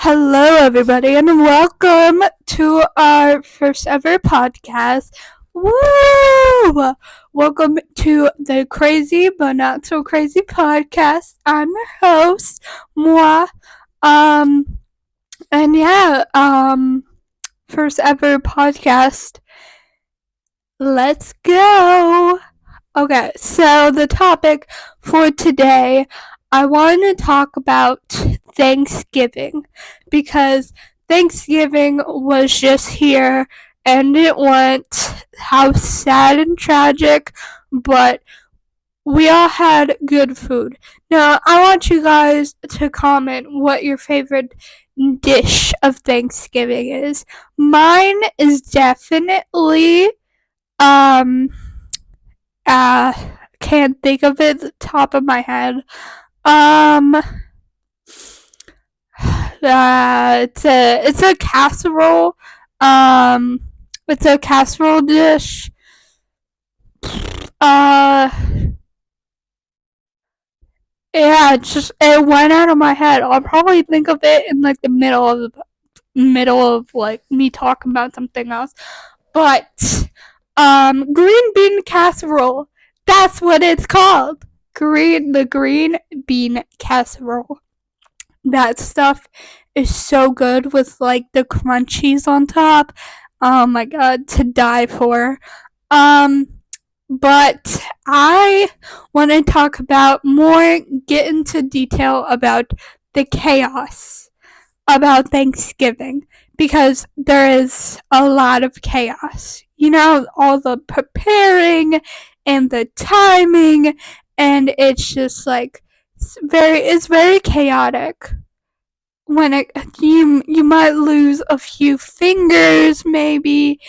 Hello, everybody, and welcome to our first ever podcast. Woo! Welcome to the Crazy But Not So Crazy podcast. I'm your host, Moi. And yeah, first ever podcast. Let's go! Okay, so the topic for today, I want to talk about Thanksgiving because Thanksgiving was just here and it went. How sad and tragic, but we all had good food. Now, I want you guys to comment what your favorite dish of Thanksgiving is. Mine is definitely um uh, can't think of it at the top of my head. Um, it's a casserole. Um, it's a casserole dish. Uh, yeah, it went out of my head. I'll probably think of it in like the middle of like me talking about something else. But green bean casserole. That's what it's called. The green bean casserole. That stuff is so good with like the crunchies on top. Oh my god, to die for. Um but I want to talk about get into detail about the chaos about Thanksgiving because there is a lot of chaos. You know, all the preparing and the timing, and it's just like it's very chaotic. When you might lose a few fingers maybe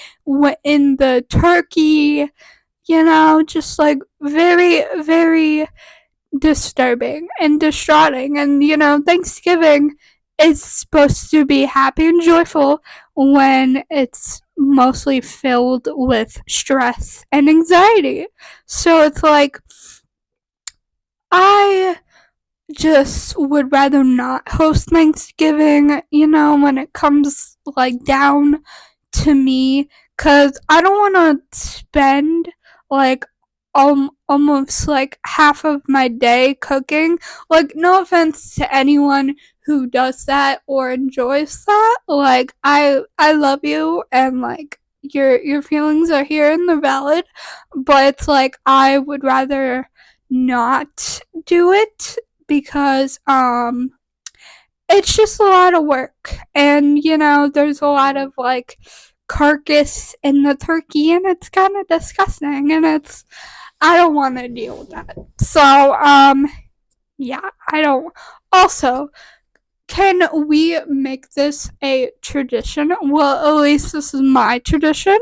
in the turkey, just like very very disturbing and distraughting. And Thanksgiving is supposed to be happy and joyful when it's mostly filled with stress and anxiety. So it's like I just would rather not host Thanksgiving, when it comes like down to me, because I don't want to spend like almost like half of my day cooking. Like, no offense to anyone who does that or enjoys that. Like, I love you, and like your feelings are here and they're valid, but it's like I would rather not do it because it's just a lot of work, and there's a lot of like carcass in the turkey, and it's kind of disgusting, and I don't want to deal with that. So yeah, I don't. Also, can we make this a tradition? Well, at least this is my tradition.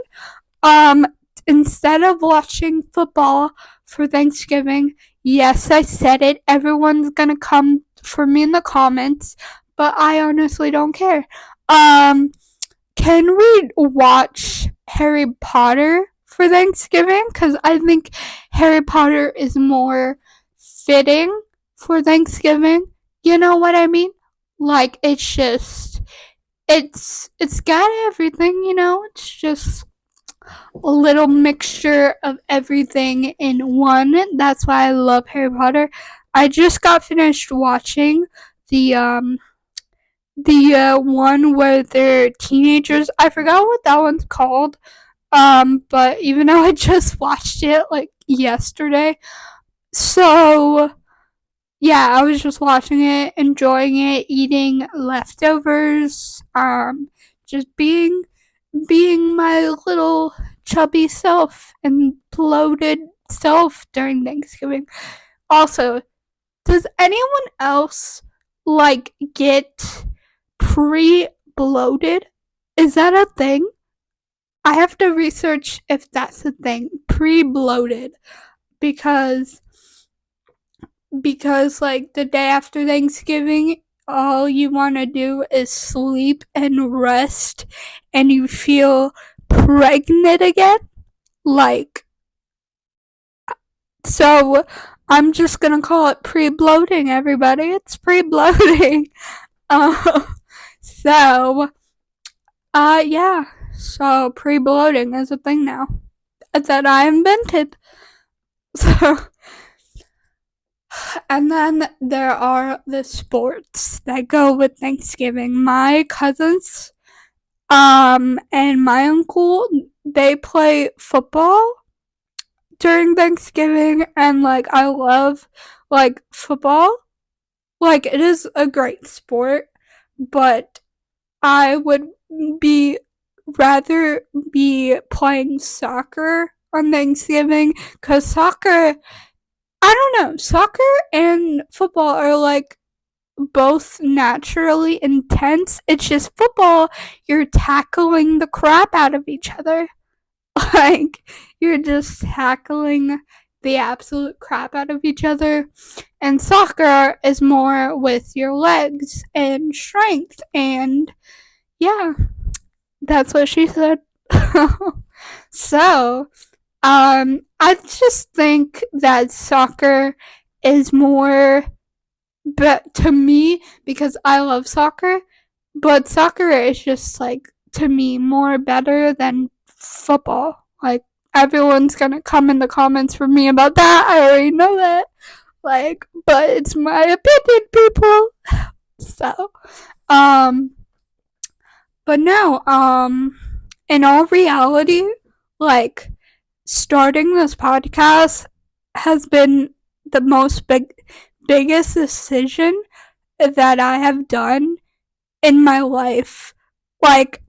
um Instead of watching football for Thanksgiving, yes, I said it, everyone's gonna come for me in the comments, but I honestly don't care. Can we watch Harry Potter for Thanksgiving? Because I think Harry Potter is more fitting for Thanksgiving. You know what I mean? Like, it's got everything, it's just a little mixture of everything in one. That's why I love Harry Potter. I just got finished watching the one where they're teenagers. I forgot what that one's called. But even though I just watched it like yesterday, so yeah, I was just watching it, enjoying it, eating leftovers, just being my little chubby self and bloated self during Thanksgiving. Also, does anyone else like get pre-bloated? Is that a thing? I have to research if that's a thing. Pre-bloated, because like the day after Thanksgiving, all you want to do is sleep and rest, and you feel pregnant again. Like, so I'm just gonna call it pre-bloating, everybody. It's pre-bloating. Uh, So, yeah. So pre-bloating is a thing now that I invented. So, and then there are the sports that go with Thanksgiving. My cousins, and my uncle, they play football during Thanksgiving, and like I love like football. Like it is a great sport, but I would be rather be playing soccer on Thanksgiving because soccer, I don't know, soccer and football are like both naturally intense. It's just football, you're tackling the crap out of each other. Like, you're just tackling the absolute crap out of each other. And soccer is more with your legs and strength. And yeah, that's what she said. So, I just think that soccer is more, but to me, because I love soccer, but soccer is just like to me more better than football. Like everyone's gonna come in the comments for me about that. I already know that. Like, but it's my opinion, people. So, um, but no, in all reality, like starting this podcast has been the biggest decision that I have done in my life. Like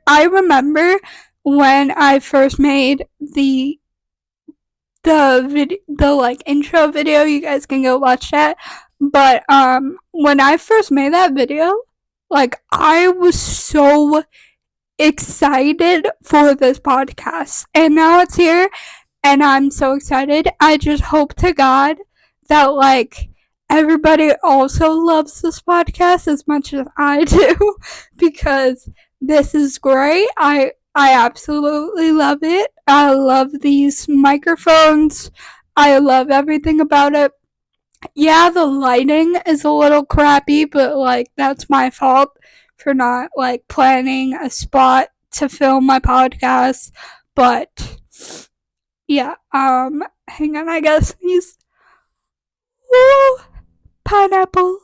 I remember when I first made the like intro video. You guys can go watch that. But when I first made that video, like I was so excited for this podcast, and now it's here, and I'm so excited. I just hope to God that like everybody also loves this podcast as much as I do because this is great. I absolutely love it. I love these microphones. I love everything about it. Yeah, the lighting is a little crappy, but like that's my fault for not like planning a spot to film my podcast. But yeah, hang on, I guess he's woo, pineapple.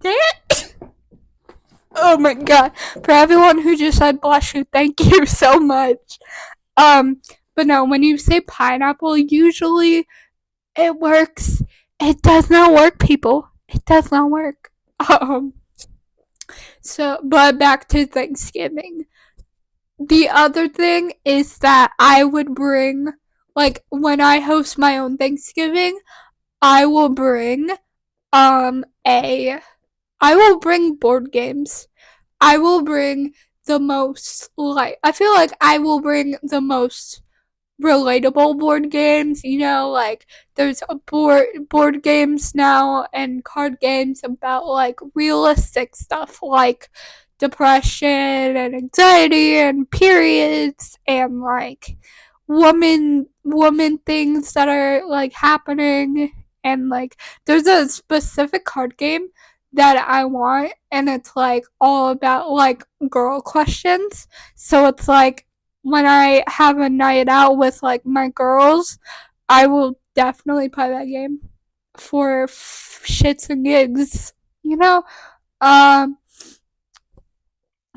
Dang it! Oh my god! For everyone who just said bless you, thank you so much. But no, when you say pineapple, usually it works. It does not work, people. It does not work. Um. So, but back to Thanksgiving. The other thing is that I would bring, like, when I host my own Thanksgiving, I will bring a I will bring board games. I will bring the most like I feel like I will bring the most relatable board games, like there's a board games now and card games about like realistic stuff like depression and anxiety and periods and like woman things that are like happening, and like there's a specific card game that I want, and it's like all about like girl questions. So it's like when I have a night out with like my girls, I will definitely play that game for shits and gigs, you know. Um,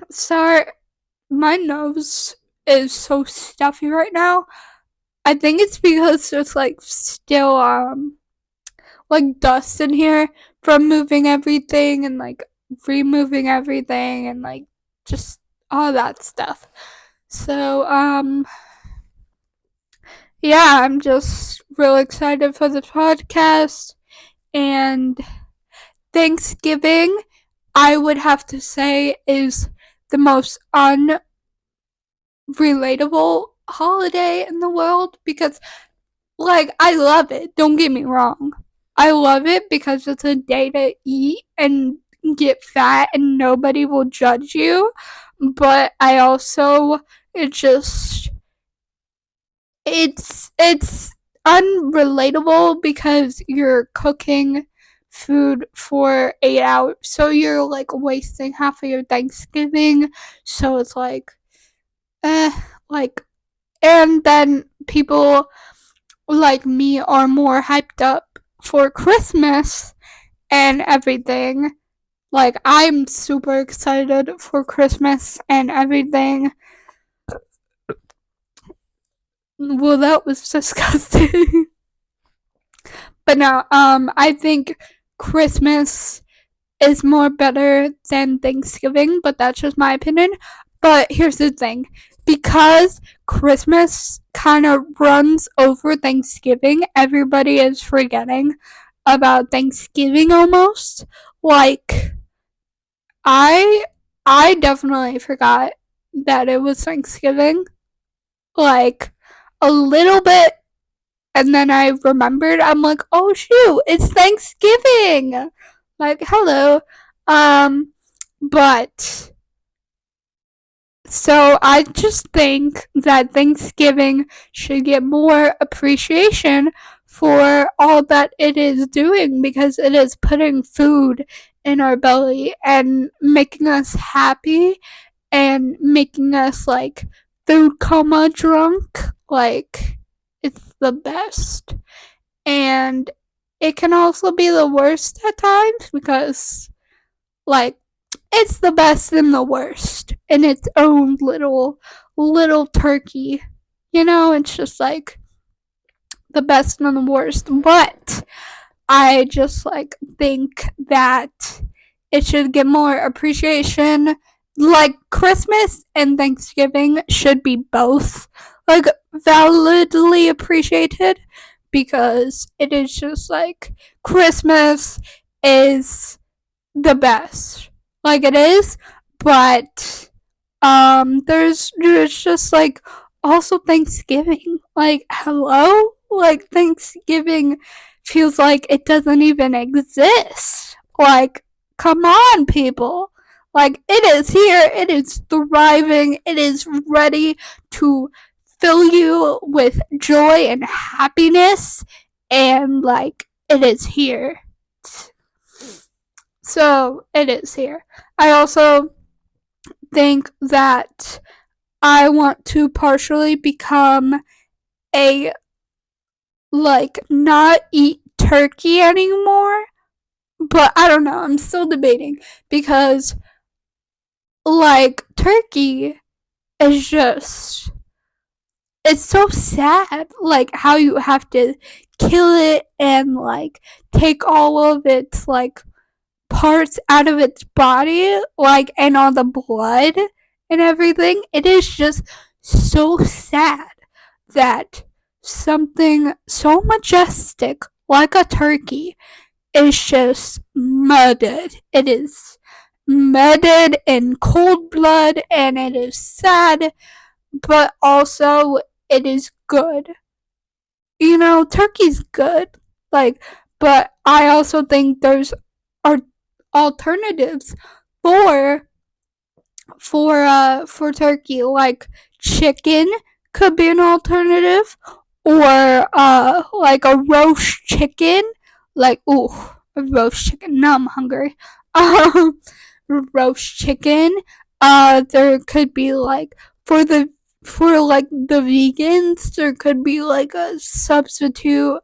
sorry, my nose is so stuffy right now. I think it's because there's like still like dust in here from moving everything and like removing everything and like just all that stuff. So yeah, I'm just real excited for the podcast. And Thanksgiving, I would have to say, is the most unrelatable holiday in the world because, like, I love it. Don't get me wrong. I love it because it's a day to eat and get fat and nobody will judge you. But I also, it just it's unrelatable because you're cooking food for 8 hours. So you're like wasting half of your Thanksgiving. So it's eh, like, and then people like me are more hyped up for Christmas and everything. Like, I'm super excited for Christmas and everything. Well, that was disgusting. But no, I think Christmas is more better than Thanksgiving, but that's just my opinion. But here's the thing, because Christmas kind of runs over Thanksgiving, everybody is forgetting about Thanksgiving almost. Like, I I definitely forgot that it was Thanksgiving. Like, a little bit, and then I remembered. I'm like, oh shoot, it's Thanksgiving. Like, hello. Um, but so I just think that Thanksgiving should get more appreciation for all that it is doing, because it is putting food in our belly and making us happy and making us like food coma drunk. Like, it's the best. And it can also be the worst at times, because like it's the best and the worst in its own little turkey. It's just like the best and the worst. But I just like think that it should get more appreciation. Like, Christmas and Thanksgiving should be both like validly appreciated, because it is just like Christmas is the best. Like, it is, but there's just like also Thanksgiving. Like, hello? Like, Thanksgiving feels like it doesn't even exist. Like, come on, people. Like, it is here, it is thriving, it is ready to fill you with joy and happiness, and like, it is here. So, it is here. I also think that I want to partially become a, like, not eat turkey anymore. But I don't know, I'm still debating, because like turkey is just, it's so sad, like how you have to kill it and like take all of its like parts out of its body, like, and all the blood and everything. It is just so sad that something so majestic like a turkey is just murdered. It is murdered in cold blood, and it is sad, but also it is good. Turkey's good. Like, but I also think there's are alternatives for for turkey, like chicken could be an alternative, or like a roast chicken, like, ooh, a roast chicken. Now I'm hungry. um Roast chicken. There could be like, for like the vegans, there could be like a substitute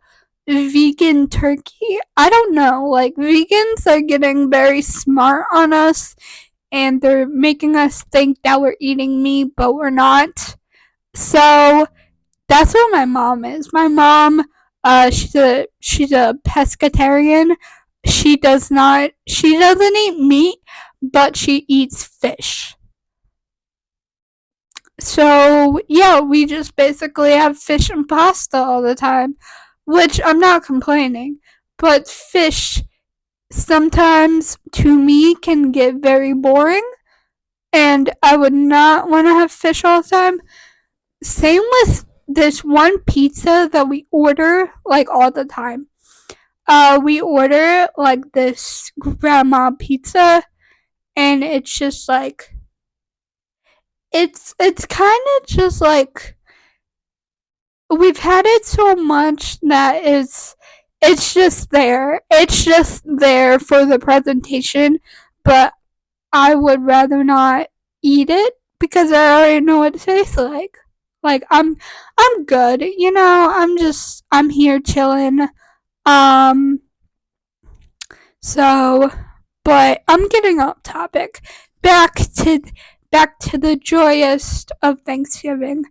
vegan turkey. I don't know, like, vegans are getting very smart on us, and they're making us think that we're eating meat, but we're not. So that's what my mom is. My mom, she's a pescatarian. She doesn't eat meat, but she eats fish. So yeah, we just basically have fish and pasta all the time, which I'm not complaining. But fish sometimes, to me, can get very boring, and I would not want to have fish all the time. Same with this one pizza that we order like all the time. We order like this grandma pizza, and it's just like, it's kind of just like, we've had it so much that It's just there. It's just there for the presentation, but I would rather not eat it because I already know what it tastes like. Like I'm good, you know. I'm here chilling. Um so but I'm getting off topic. Back to back to the joyous of Thanksgiving.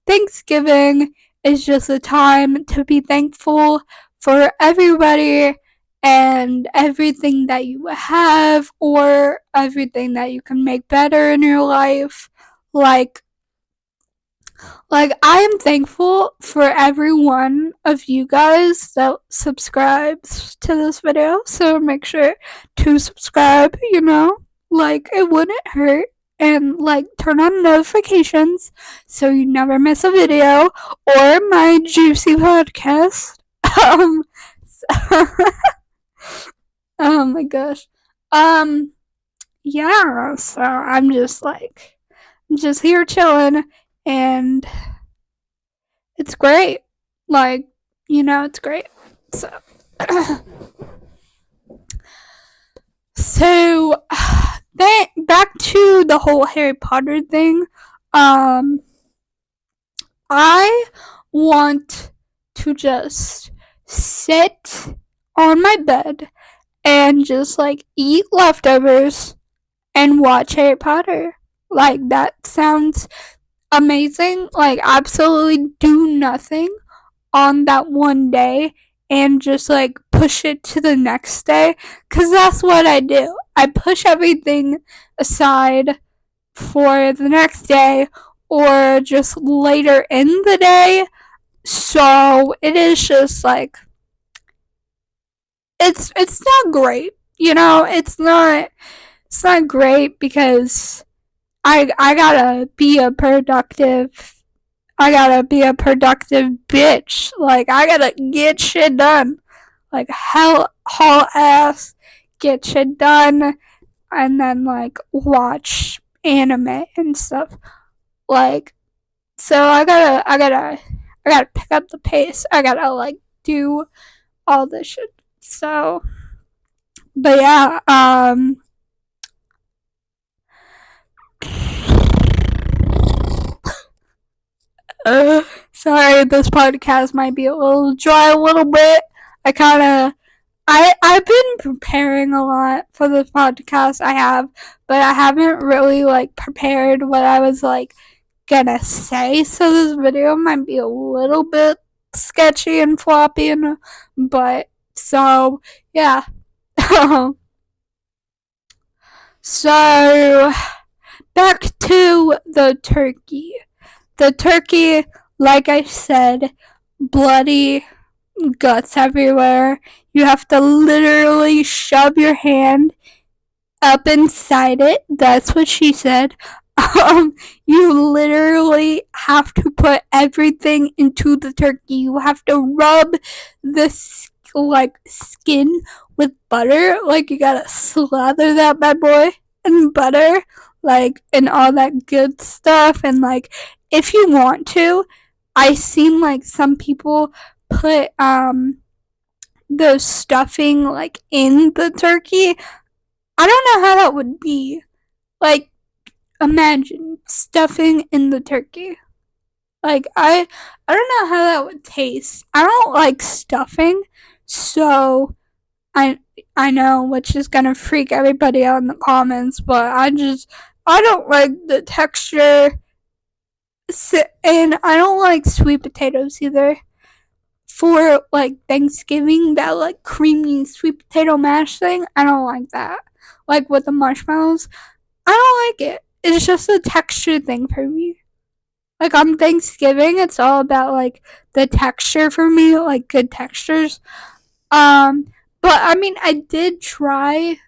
Thanksgiving is just a time to be thankful for everybody and everything that you have or everything that you can make better in your life. Like I am thankful for every one of you guys that subscribes to this video. So make sure to subscribe, you know, like it wouldn't hurt. And like turn on notifications so you never miss a video or my juicy podcast. Um, oh my gosh. Um, yeah. So I'm just here chilling, and it's great. Like, you know, it's great. So, so then back to the whole Harry Potter thing. Um, I want to just sit on my bed and just like eat leftovers and watch Harry Potter. Like, that sounds amazing. Like, absolutely do nothing on that one day and just like push it to the next day, because that's what I do. I push everything aside for the next day or just later in the day. So it is just like it's not great. You know, it's not great because I gotta be a productive bitch. Like, I gotta get shit done. Like, haul ass, get shit done, and then, like, watch anime and stuff. Like, so I gotta pick up the pace. I gotta, like, do all this shit. So, but yeah, sorry, this podcast might be a little dry a little bit. I kind of I've been preparing a lot for this podcast. I have, but I haven't really like prepared what I was like gonna say. So this video might be a little bit sketchy and floppy, and but so yeah. So back to the turkey. The turkey, like I said, bloody, guts everywhere. You have to literally shove your hand up inside it. That's what she said. You literally have to put everything into the turkey. You have to rub the like skin with butter. Like, you gotta slather that bad boy in butter, like, and all that good stuff. And like, if you want to, I seen like some people put the stuffing like in the turkey. I don't know how that would be. Like, imagine stuffing in the turkey. Like, I don't know how that would taste. I don't like stuffing, so I I know, which is gonna freak everybody out in the comments, but I don't like the texture, and I don't like sweet potatoes either. For like Thanksgiving, that like creamy sweet potato mash thing, I don't like that. Like with the marshmallows, I don't like it. It's just a texture thing for me. Like, on Thanksgiving, it's all about like the texture for me, like good textures. Um, but I mean, I did try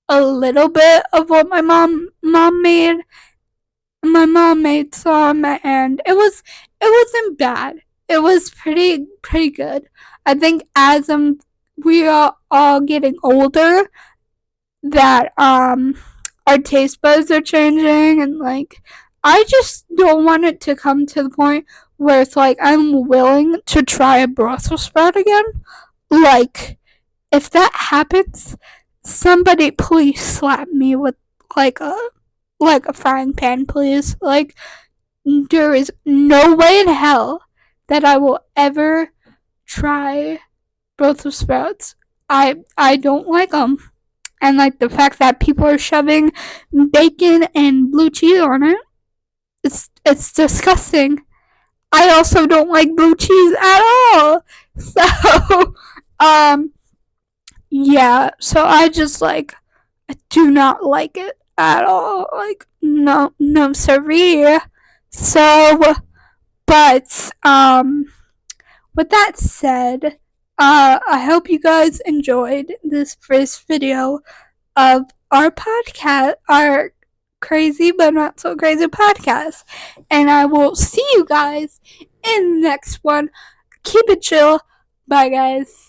a little bit of what my mom made. My mom made some, and it wasn't bad. It was pretty good. I think as we are all getting older, that our taste buds are changing, and like, I just don't want it to come to the point where it's like I'm willing to try a Brussels sprout again. like, if that happens, somebody please slap me with like a frying pan, please. Like, there is no way in hell that I will ever try Brussels sprouts. I don't like them, and like the fact that people are shoving bacon and blue cheese on it, it's disgusting. I also don't like blue cheese at all. So, um, yeah. So I just like I do not like it at all. Like, no, no, siree. So, but with that said, I hope you guys enjoyed this first video of our podcast, our crazy but not so crazy podcast. And I will see you guys in the next one. Keep it chill. Bye, guys.